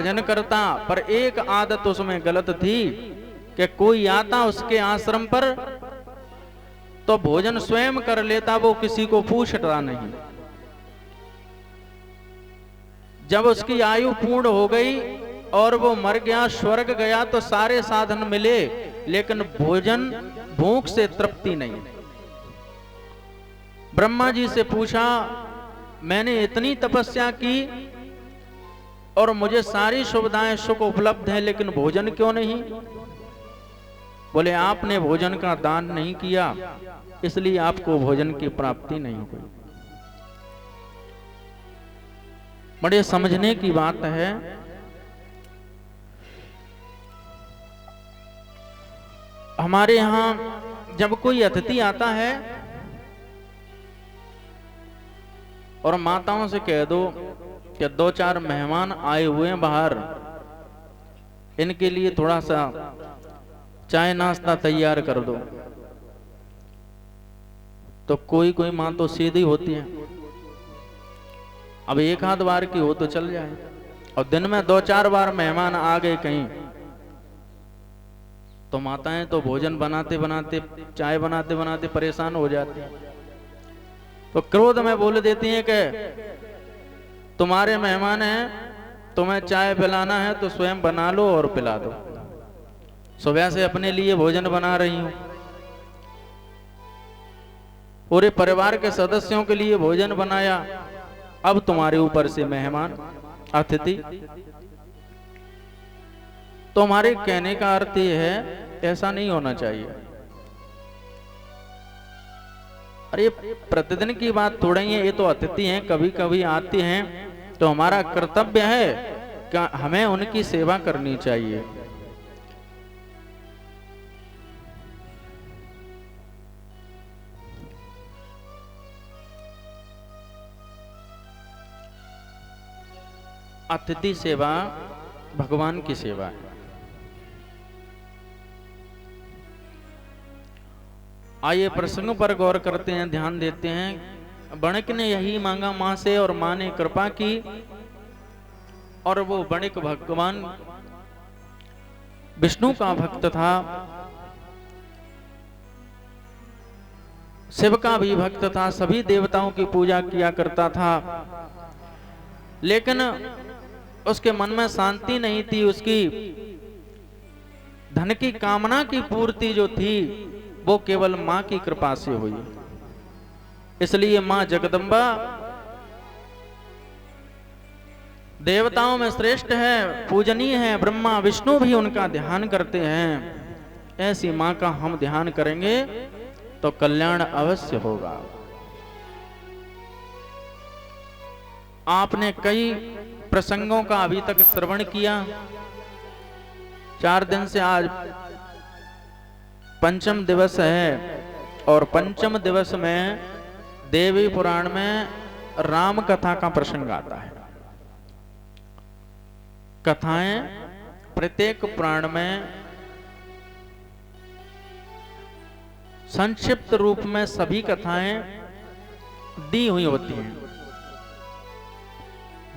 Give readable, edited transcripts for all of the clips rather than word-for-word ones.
भजन करता, पर एक आदत उसमें गलत थी कि कोई आता उसके आश्रम पर तो भोजन स्वयं कर लेता, वो किसी को पूछता नहीं। जब उसकी आयु पूर्ण हो गई और वो मर गया, स्वर्ग गया, तो सारे साधन मिले लेकिन भोजन भूख से तृप्ति नहीं। ब्रह्मा जी से पूछा, मैंने इतनी तपस्या की और मुझे सारी सुविधाएं सुख उपलब्ध है, लेकिन भोजन क्यों नहीं? बोले, आपने भोजन का दान नहीं किया, इसलिए आपको भोजन की प्राप्ति नहीं हुई। बड़े समझने की बात है। हमारे यहां जब कोई अतिथि आता है और माताओं से कह दो कि 2-4 मेहमान आए हुए हैं बाहर, इनके लिए थोड़ा सा चाय नाश्ता तैयार कर दो, तो कोई कोई माँ तो सीधी होती है, अब एक आध बार की हो तो चल जाए, और दिन में 2-4 बार मेहमान आ गए कहीं, तो माताएं तो भोजन बनाते बनाते, चाय बनाते बनाते परेशान हो जाती हैं, तो क्रोध में बोल देती हैं कि तुम्हारे मेहमान हैं, तुम्हें चाय पिलाना है तो स्वयं बना लो और पिला दो। सुबह से अपने लिए भोजन बना रही हूं, पूरे परिवार के सदस्यों के लिए भोजन बनाया, अब तुम्हारे ऊपर से मेहमान अतिथि। तो हमारे कहने का अर्थ यह है, ऐसा नहीं होना चाहिए। अरे प्रतिदिन की बात थोड़ी है, ये तो अतिथि हैं, कभी कभी आते हैं, तो हमारा कर्तव्य है कि हमें उनकी सेवा करनी चाहिए। अतिथि सेवा भगवान की सेवा है। आइए प्रसंग पर गौर करते हैं, ध्यान देते हैं। बणिक ने यही मांगा मां से और मां ने कृपा की, और वो बणिक भगवान विष्णु का भक्त था, शिव का भी भक्त था, सभी देवताओं की पूजा किया करता था, लेकिन उसके मन में शांति नहीं थी। उसकी धन की कामना की पूर्ति जो थी वो केवल मां की कृपा से हुई। इसलिए मां जगदम्बा देवताओं में श्रेष्ठ है, पूजनीय है, ब्रह्मा विष्णु भी उनका ध्यान करते हैं। ऐसी मां का हम ध्यान करेंगे तो कल्याण अवश्य होगा। आपने कई प्रसंगों का अभी तक श्रवण किया। 4 दिन से आज पंचम दिवस है, और पंचम दिवस में देवी पुराण में राम कथा का प्रसंग आता है। कथाएं प्रत्येक पुराण में संक्षिप्त रूप में सभी कथाएं दी हुई होती हैं।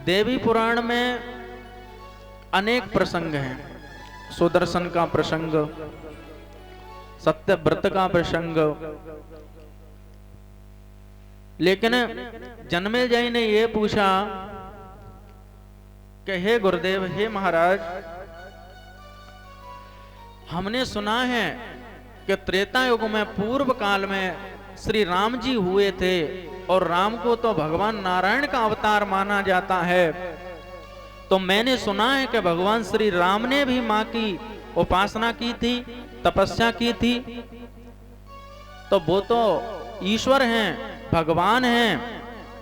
देवी पुराण में अनेक प्रसंग हैं। सुदर्शन का प्रसंग, सत्यव्रत का प्रसंग, लेकिन जन्मेजय ने यह पूछा कि हे गुरुदेव, हे महाराज, हमने सुना है कि त्रेता युग में पूर्व काल में श्री राम जी हुए थे, और राम को तो भगवान नारायण का अवतार माना जाता है। तो मैंने सुना है कि भगवान श्री राम ने भी मां की उपासना की थी, तपस्या की थी, तो वो तो ईश्वर हैं, भगवान हैं,